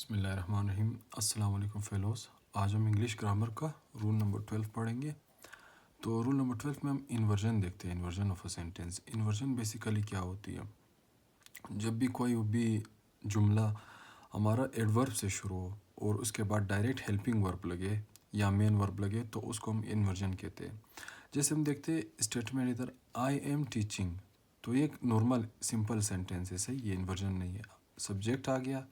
बिस्मिल्लाहिर्रहमानिर्रहीम। अस्सलाम वालेकुम फेलोज़। आज हम इंग्लिश ग्रामर का रूल नंबर 12 पढ़ेंगे। तो रूल नंबर 12 में हम इन्वर्जन देखते हैं, inversion of a sentence. Inversion basically क्या होती है? जब भी कोई भी जुमला हमारा एडवर्ब से शुरू हो और उसके बाद डायरेक्ट हेल्पिंग वर्ब लगे या मेन वर्ब लगे तो उसको हम इन्वर्जन कहते हैं। जैसे हम देखते हैं स्टेटमेंट इधर आई एम टीचिंग, तो ये एक नॉर्मल सिंपल सेंटेंस है, सही, ये इन्वर्जन नहीं है। सब्जेक्ट आ गया,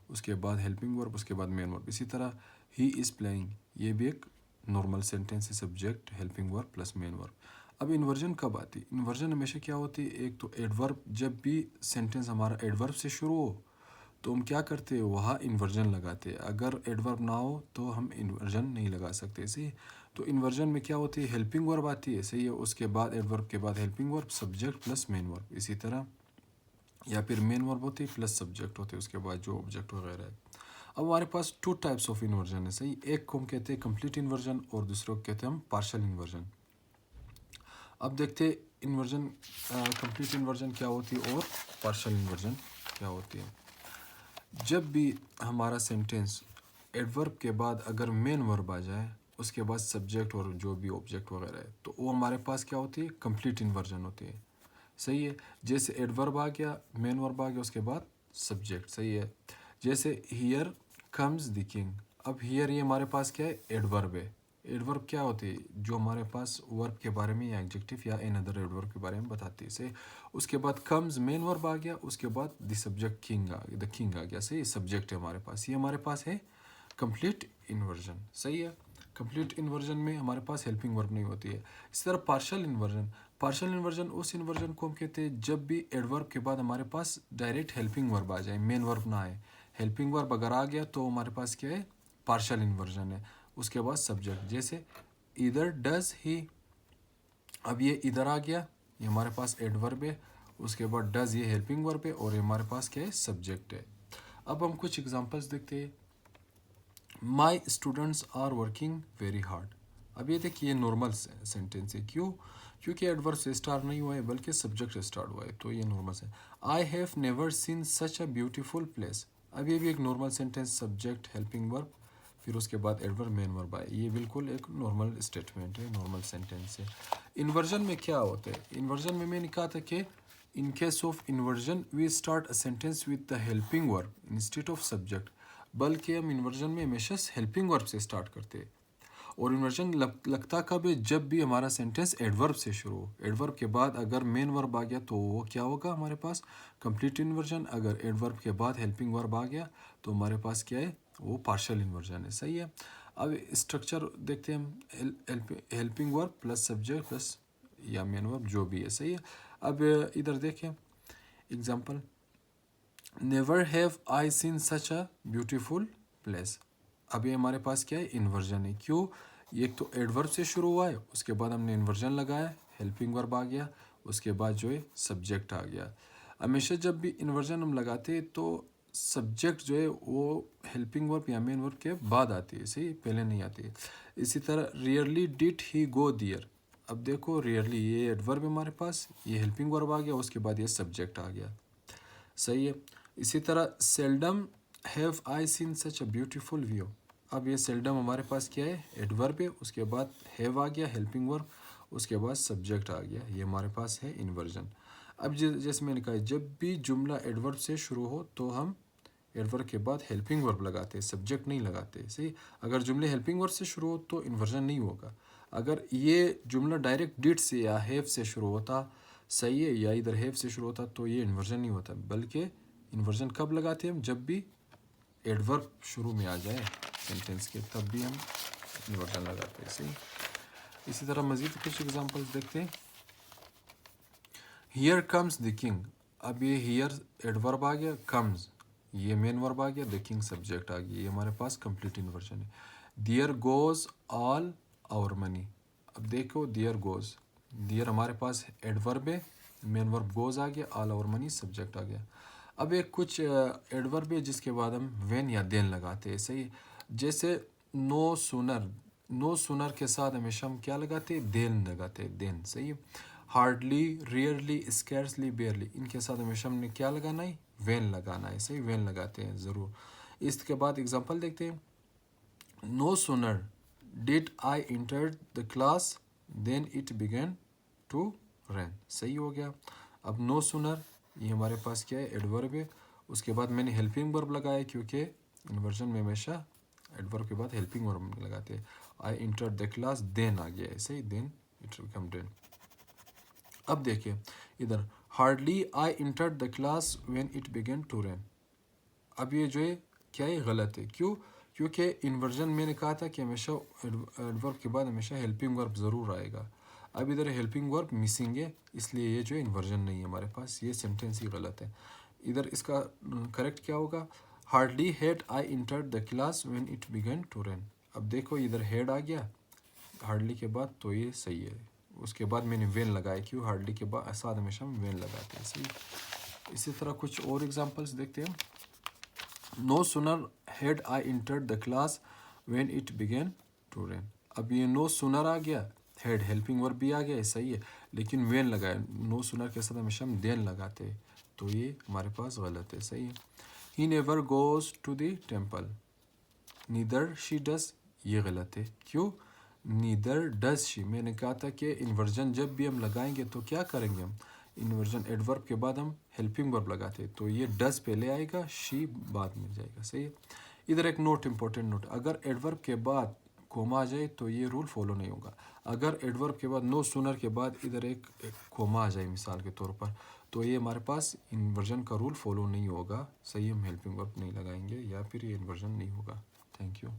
उसके बाद हेल्पिंग वर्ब, उसके बाद मेन वर्ब। इसी तरह ही इज़ प्लेइंग, ये भी एक नॉर्मल सेंटेंस है, subject helping verb plus main verb. अब इन्वर्जन कब आती है? इन्वर्जन हमेशा क्या होती है, एक तो एडवर्ब, जब भी सेंटेंस हमारा एडवर्ब से शुरू हो तो हम क्या करते हैं, वहाँ इन्वर्जन लगाते हैं। अगर एडवर्ब ना हो तो हम इन्वर्जन नहीं लगा सकते, सही। तो इन्वर्जन में क्या होती है, हेल्पिंग वर्ब आती है, सही है, उसके बाद एडवर्ब के बाद helping verb, subject plus main verb. इसी तरह या फिर मेन वर्ब होती है प्लस सब्जेक्ट होते हैं, उसके बाद जो ऑब्जेक्ट वगैरह है। अब हमारे पास टू टाइप्स ऑफ इन्वर्जन है, सही। एक को हम कहते हैं कंप्लीट इन्वर्जन और दूसरे को कहते हैं हम पार्शियल इन्वर्जन। अब देखते हैं इन्वर्जन, कंप्लीट इन्वर्जन क्या होती है और पार्शियल इन्वर्जन क्या होती है। जब भी हमारा सेंटेंस एडवर्ब के बाद अगर मेन वर्ब आ जाए, उसके बाद सब्जेक्ट और जो भी ऑब्जेक्ट वगैरह है, तो वो हमारे पास क्या होती है, कंप्लीट इन्वर्जन होती है, सही है। जैसे एडवर्ब आ गया, मेन वर्ब आ गया, उसके बाद सब्जेक्ट, सही है। जैसे हियर कम्स द किंग, अब हियर ये हमारे पास क्या है, एडवर्ब है। एडवर्ब क्या होती है, जो हमारे पास वर्ब के बारे में या एडजेक्टिव या इन अदर एडवर्ब के बारे में बताती है, सही। उसके बाद कम्स मेन वर्ब आ गया, उसके बाद द सब्जेक्ट किंग आ गया, द किंग आ गया, सही। सब्जेक्ट है हमारे पास, ये हमारे पास है कंप्लीट इन्वर्जन, सही है। कंप्लीट इन्वर्जन में हमारे पास हेल्पिंग वर्ब नहीं होती है। इसी तरह पार्शियल इन्वर्जन, पार्शियल इन्वर्जन उस इन्वर्जन को हम कहते हैं जब भी एडवर्ब के बाद हमारे पास डायरेक्ट हेल्पिंग वर्ब आ जाए, मेन वर्ब ना आए। हेल्पिंग वर्ब अगर आ गया तो हमारे पास क्या है, पार्शियल इन्वर्जन है। उसके बाद सब्जेक्ट, जैसे इधर डज ही, अब ये इधर आ गया, ये हमारे पास एडवर्ब है, उसके बाद डज ये हेल्पिंग वर्ब है और ये हमारे पास क्या है, सब्जेक्ट है। अब हम कुछ एग्जांपल्स देखते हैं। My students are working very hard, अब ये देखिए नॉर्मल सेंटेंस है, क्यों? क्योंकि एडवर्ब से स्टार्ट नहीं हुआ है बल्कि सब्जेक्ट से स्टार्ट हुआ है, तो ये नॉर्मल है। I have never seen such a beautiful place, अब ये भी एक normal sentence, subject helping verb, फिर उसके बाद एडवर्ब मेन वर्ब आए, ये बिल्कुल एक नॉर्मल स्टेटमेंट है, नॉर्मल सेंटेंस है। इन्वर्जन में क्या होता है, इन्वर्जन में मैंने कहा था कि in case of inversion we start a sentence with the helping verb instead of subject, बल्कि हम इन्वर्जन में हमेशा हेल्पिंग वर्ब से स्टार्ट करते हैं। और इन्वर्जन लगता कब है, जब भी हमारा सेंटेंस एडवर्ब से शुरू हो। एडवर्ब के बाद अगर मेन वर्ब आ गया तो वो क्या होगा हमारे पास, कंप्लीट इन्वर्जन। अगर एडवर्ब के बाद हेल्पिंग वर्ब आ गया तो हमारे पास क्या है, वो पार्शियल इन्वर्जन है, सही है। अब स्ट्रक्चर देखते हैं हम, helping verb plus subject plus या मेन वर्ब जो भी है, सही है। अब इधर देखें example, never have I seen such a beautiful place, अब ये हमारे पास क्या है, इन्वर्जन है, क्यों? एक तो एडवर्ब से शुरू हुआ है, उसके बाद हमने इन्वर्जन लगाया, हेल्पिंग वर्ब आ गया, उसके बाद जो है सब्जेक्ट आ गया। हमेशा जब भी इन्वर्जन हम लगाते हैं तो सब्जेक्ट जो है वो हेल्पिंग वर्ब या मेन वर्ब के बाद आती है, सही, पहले नहीं आती है। इसी तरह रियरली डिड ही गो दियर, अब देखो रियरली ये एडवर्ब है हमारे पास, ये हेल्पिंग वर्ब आ गया, उसके बाद ये सब्जेक्ट आ गया, सही है। इसी तरह seldom have I seen such a beautiful view, अब ये सेल्डम हमारे पास क्या है, एडवर्ब है, उसके बाद हैव आ गया हेल्पिंग वर्ब, उसके बाद सब्जेक्ट आ गया, ये हमारे पास है इन्वर्जन। अब जैसे मैंने कहा, जब भी जुमला एडवर्ब से शुरू हो तो हम एडवर्ब के बाद हेल्पिंग वर्ब लगाते हैं, सब्जेक्ट नहीं लगाते, सही। अगर जुमले हेल्पिंग वर्ब से शुरू हो तो इन्वर्जन नहीं होगा। अगर ये जुमला डायरेक्ट डिड से या हैव से शुरू होता, सही है, या इधर हैव से शुरू होता तो ये इन्वर्जन नहीं होता, बल्कि इन्वर्जन कब लगाते हैं हम, जब भी एडवर्ब शुरू में आ जाए सेंटेंस के, तब भी हम इन्वर्जन लगाते हैं, सही। इसी तरह मज़ीद कुछ एग्जांपल्स देखते हैं। हियर कम्स द किंग, अब ये हियर एडवर्ब आ गया, कम्स ये मेन वर्ब आ गया, द किंग सब्जेक्ट आ गया, ये हमारे पास कंप्लीट इन्वर्जन है। दियर गोज ऑल आवर मनी, अब देखो दियर गोज, दियर हमारे पास एडवर्ब है, मेन वर्ब गोज आ गया, ऑल आवर मनी सब्जेक्ट आ गया। अब एक कुछ एडवर्ब है जिसके बाद हम व्हेन या देन लगाते हैं, सही। जैसे नो सुनर, नो सुनर के साथ हमेशा हम क्या लगाते हैं, देन लगाते हैं, देन, सही है। हार्डली, रियरली, स्कैर्सली, बेयरली, इनके साथ हमेशा हमने क्या लगाना है, वेन लगाना है, सही, वेन लगाते हैं ज़रूर। इसके बाद एग्जांपल देखते हैं। No sooner did I enter the class then it began to rain. सही हो गया। अब नो सुनर ये हमारे पास क्या है, एडवर्ब है। उसके बाद मैंने हेल्पिंग वर्ब लगाया क्योंकि इन्वर्जन में हमेशा एडवर्ब के बाद हेल्पिंग वर्ब लगाते हैं। I enter the class then आ गया, ऐसे ही देन इट बिकम देन। अब देखिए इधर, hardly I enter the class when it began to rain. अब ये जो है क्या है, गलत है। क्यों? क्योंकि इन्वर्जन मैंने कहा था कि हमेशा एडवर्ब के बाद हमेशा हेल्पिंग वर्ब ज़रूर आएगा। अब इधर हेल्पिंग वर्ब मिसिंग है, इसलिए ये जो इन्वर्जन नहीं है हमारे पास, ये सेंटेंस ही गलत है। इधर इसका करेक्ट क्या होगा, hardly had I entered the class when it began to rain. अब देखो इधर हेड आ गया हार्डली के बाद, तो ये सही है। उसके बाद मैंने वेन लगाया, क्यों? हार्डली के बाद साथ हमेशा हम वेन लगाते हैं, सही। इसी तरह कुछ और एग्जांपल्स देखते हैं। No sooner had I entered the class when it began to rain. अब ये नो सुनर आ गया, हेड हेल्पिंग वर्ब भी आ गया, सही है, लेकिन वेन लगाया। नो सुनर के साथ हमेशा हम देन लगाते हैं, तो ये हमारे पास गलत है, सही है। He never goes to the temple, neither she does, ये गलत है। क्यों? नीदर डज शी, मैंने कहा था कि इन्वर्जन जब भी हम लगाएंगे तो क्या करेंगे हम, इन्वर्जन एडवर्ब के बाद हम हेल्पिंग वर्ब लगाते हैं, तो ये डज पहले आएगा, शी बाद में जाएगा, सही है। इधर एक नोट, इंपॉर्टेंट नोट, अगर एडवर्ब के बाद कोमा आ जाए तो ये रूल फॉलो नहीं होगा। अगर एडवर्ब के बाद नो सुनर के बाद इधर एक कोमा आ जाए मिसाल के तौर पर, तो ये हमारे पास इन्वर्जन का रूल फॉलो नहीं होगा, सही, हम हेल्पिंग वर्ब नहीं लगाएंगे या फिर ये इन्वर्जन नहीं होगा। Thank you.